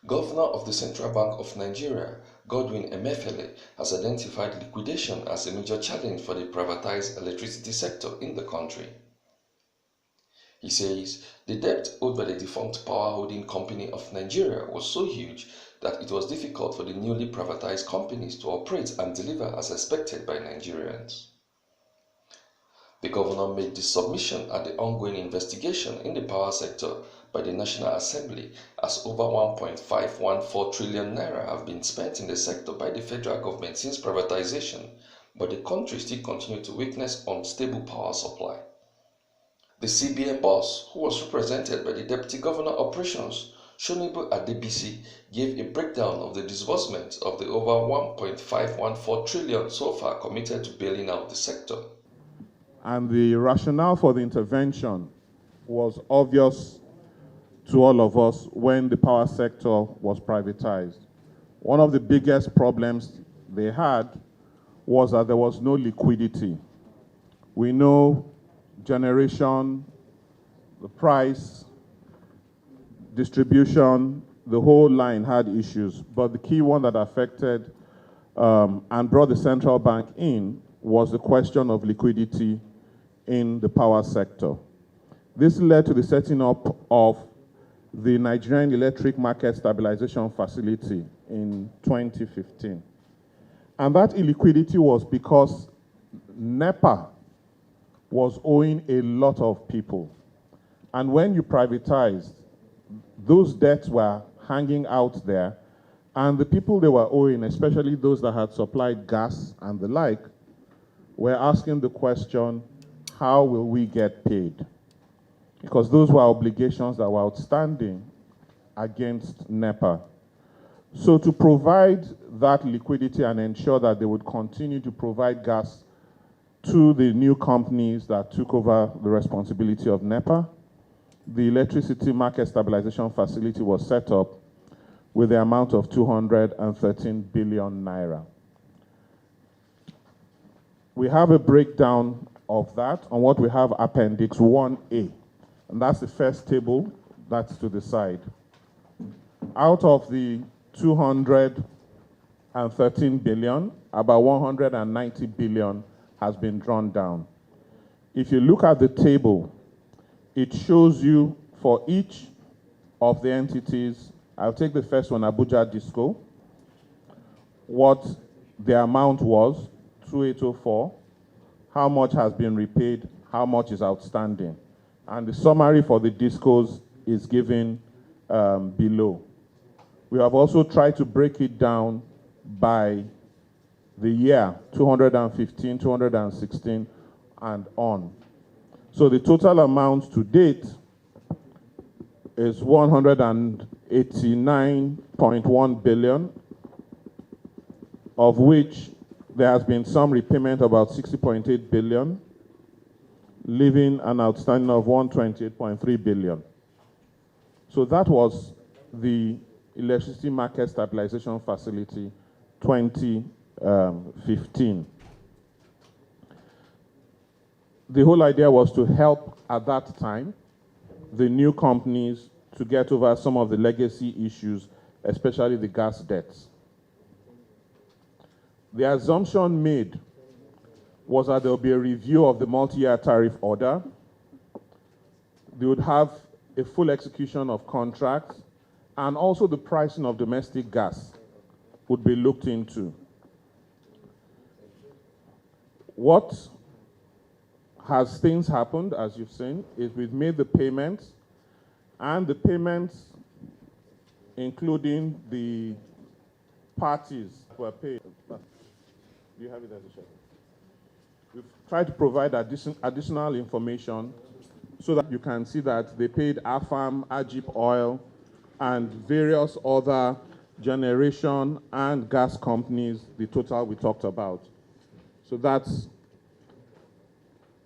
Governor of the Central Bank of Nigeria, Godwin Emefiele, has identified liquidation as a major challenge for the privatized electricity sector in the country. He says the debt owed by the defunct Power Holding Company of Nigeria was so huge that it was difficult for the newly privatized companies to operate and deliver as expected by Nigerians. The governor made this submission at the ongoing investigation in the power sector by the National Assembly, as over 1.514 trillion naira have been spent in the sector by the federal government since privatization, but the country still continues to witness unstable power supply. The CBN boss, who was represented by the Deputy Governor Operations, Shonibu Adebisi, gave a breakdown of the disbursement of the over 1.514 trillion so far committed to bailing out the sector. And the rationale for the intervention was obvious to all of us when the power sector was privatized. One of the biggest problems they had was that there was no liquidity. We know generation, the price, distribution, the whole line had issues. But the key one that affected and brought the central bank in was the question of liquidity in the power sector. This led to the setting up of the Nigerian Electric Market Stabilization Facility in 2015. And that illiquidity was because NEPA was owing a lot of people. And when you privatized, those debts were hanging out there, and the people they were owing, especially those that had supplied gas and the like, were asking the question, how will we get paid? Because those were obligations that were outstanding against NEPA. So to provide that liquidity and ensure that they would continue to provide gas to the new companies that took over the responsibility of NEPA, the Electricity Market Stabilization Facility was set up with the amount of 213 billion naira. We have a breakdown of that on what we have Appendix 1A, and that's the first table that's to the side. Out of the 213 billion, about 190 billion has been drawn down. If you look at the table, it shows you for each of the entities, I'll take the first one, Abuja Disco, what the amount was, 2804, how much has been repaid, how much is outstanding. And the summary for the discos is given below. We have also tried to break it down by the year, 215, 216, and on. So the total amount to date is 189.1 billion, of which there has been some repayment, about 60.8 billion, leaving an outstanding of 128.3 billion. So that was the Electricity Market Stabilization Facility 2015. The whole idea was to help, at that time, the new companies to get over some of the legacy issues, especially the gas debts. The assumption made was that there would be a review of the multi-year tariff order. They would have a full execution of contracts, and also the pricing of domestic gas would be looked into. What has things happened, as you've seen, is we've made the payments, and the payments, including the parties, were paid. Do you have it as a schedule? We've tried to provide additional information so that you can see that they paid AFAM, Ajip Oil, and various other generation and gas companies, the total we talked about. So that's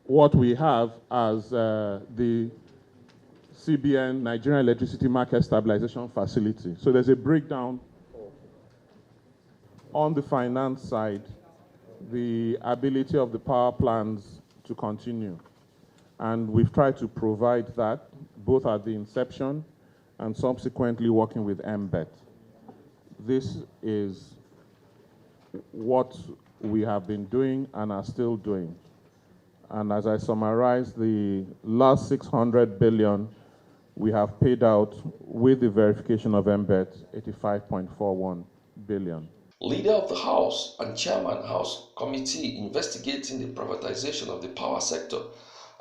what we have as the CBN, Nigerian Electricity Market Stabilization Facility. So there's a breakdown on the finance side, the ability of the power plants to continue. And we've tried to provide that both at the inception and subsequently working with MBET. This is what we have been doing and are still doing. And as I summarize, the last 600 billion we have paid out with the verification of MBET, 85.41 billion. Leader of the House and Chairman House Committee investigating the privatization of the power sector,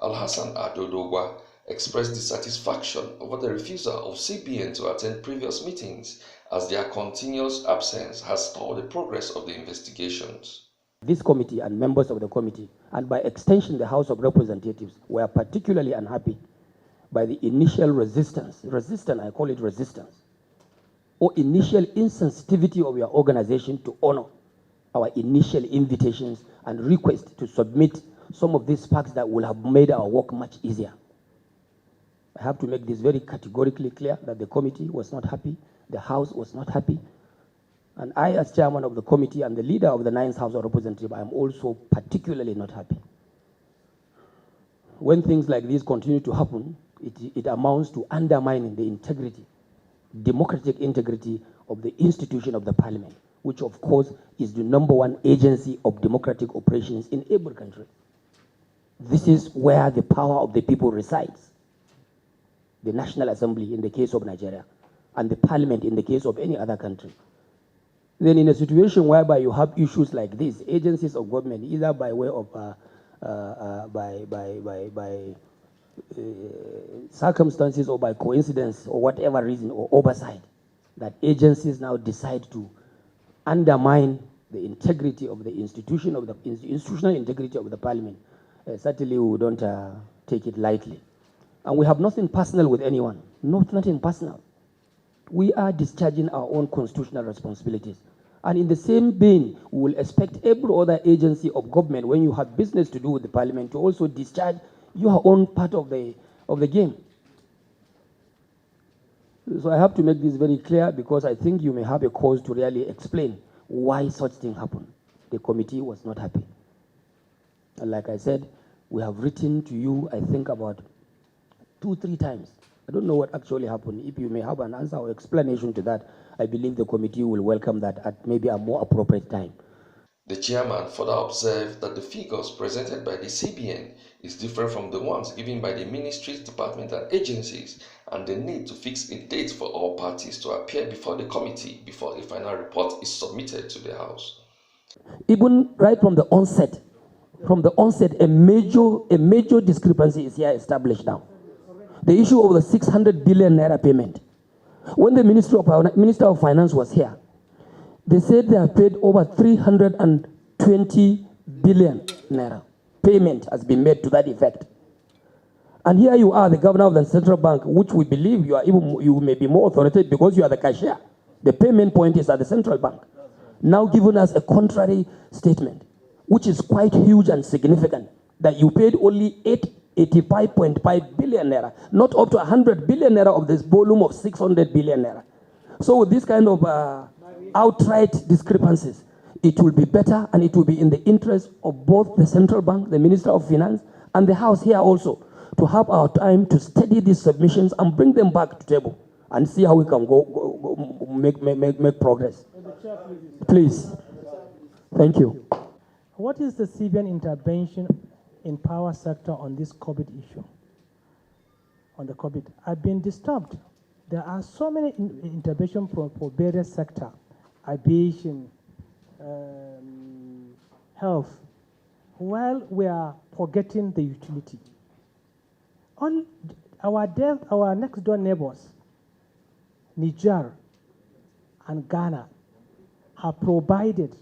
Alhassan Adodogwa, expressed dissatisfaction over the refusal of CBN to attend previous meetings as their continuous absence has stalled the progress of the investigations. This committee and members of the committee, and by extension the House of Representatives, were particularly unhappy by the initial resistance, I call it resistance, or initial insensitivity of your organization to honor our initial invitations and requests to submit some of these facts that will have made our work much easier. I have to make this very categorically clear that the committee was not happy, the House was not happy, and I, as chairman of the committee and the leader of the 9th House of Representatives, I am also particularly not happy. When things like this continue to happen, it amounts to undermining the integrity, democratic integrity of the institution of the parliament, which of course is the #1 agency of democratic operations in every country. This is where the power of the people resides. The National Assembly in the case of Nigeria, and the parliament in the case of any other country. Then in a situation whereby you have issues like this, agencies of government, either by way of circumstances or by coincidence or whatever reason or oversight, that agencies now decide to undermine the integrity of the institution of the institutional integrity of the parliament, certainly we don't take it lightly. And we have nothing personal with anyone, nothing personal. We are discharging our own constitutional responsibilities. And in the same vein, we will expect every other agency of government, when you have business to do with the parliament, to also discharge your own part of the game. So I have to make this very clear, because I think you may have a cause to really explain why such thing happened. The committee was not happy. And like I said, we have written to you, I think about 2-3 times. I don't know what actually happened. If you may have an answer or explanation to that, I believe the committee will welcome that at maybe a more appropriate time. The chairman further observed that the figures presented by the CBN is different from the ones given by the ministries, departments, and agencies, and the need to fix a date for all parties to appear before the committee before a final report is submitted to the House. Even right from the onset, a major discrepancy is here established now. The issue of the 600 billion naira payment. When the Minister of Finance was here, they said they have paid over 320 billion naira. Payment has been made to that effect. And here you are, the governor of the central bank, which we believe you may be more authoritative because you are the cashier. The payment point is at the central bank. Now giving us a contrary statement, which is quite huge and significant, that you paid only 85.5 billion naira, not up to 100 billion naira of this volume of 600 billion naira. So with this kind of outright discrepancies, it will be better and it will be in the interest of both the central bank, the Minister of Finance, and the House here also, to have our time to study these submissions and bring them back to table and see how we can make progress. Please. Thank you. What is the CBN intervention in power sector on this COVID issue? On the COVID, I've been disturbed. There are so many interventions for various sectors, aviation, health, while we are forgetting the utility. Our next door neighbors, Niger and Ghana, have provided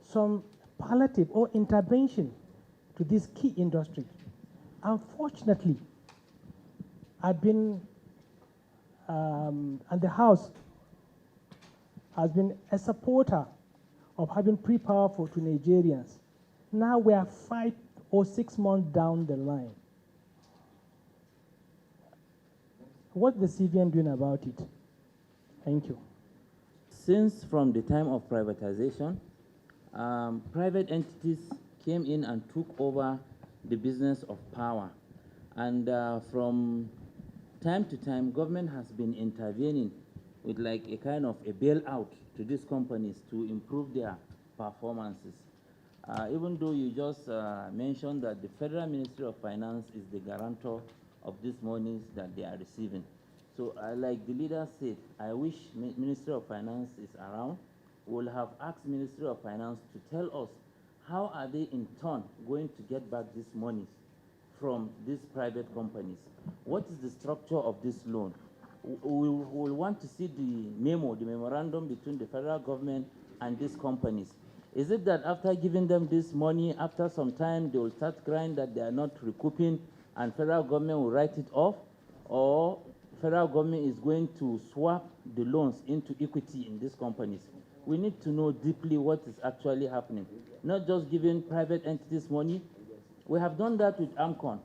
some palliative or intervention to this key industry. Unfortunately, I've been, and the House has been a supporter of having free power to Nigerians. Now we are 5 or 6 months down the line. What's the CBN doing about it? Thank you. Since from the time of privatization, private entities came in and took over the business of power. And from time to time, government has been intervening with like a kind of a bailout to these companies to improve their performances. Even though you just mentioned that the Federal Ministry of Finance is the guarantor of these monies that they are receiving. So like the leader said, I wish Ministry of Finance is around. We'll have asked Ministry of Finance to tell us how are they in turn going to get back these monies from these private companies. What is the structure of this loan? We will want to see the memorandum between the federal government and these companies. Is it that after giving them this money, after some time, they will start crying that they are not recouping and federal government will write it off? Or federal government is going to swap the loans into equity in these companies? We need to know deeply what is actually happening. Not just giving private entities money. We have done that with AMCON,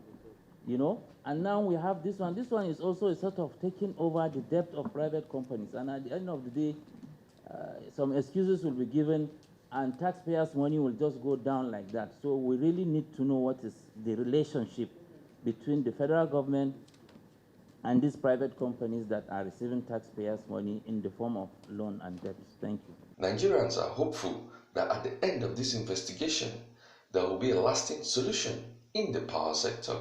you know, and now we have this one. This one is also a sort of taking over the debt of private companies. And at the end of the day, some excuses will be given and taxpayers' money will just go down like that. So we really need to know what is the relationship between the federal government and these private companies that are receiving taxpayers' money in the form of loan and debt. Thank you. Nigerians are hopeful that at the end of this investigation, there will be a lasting solution in the power sector.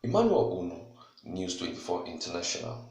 Emmanuel Unu, News 24 International.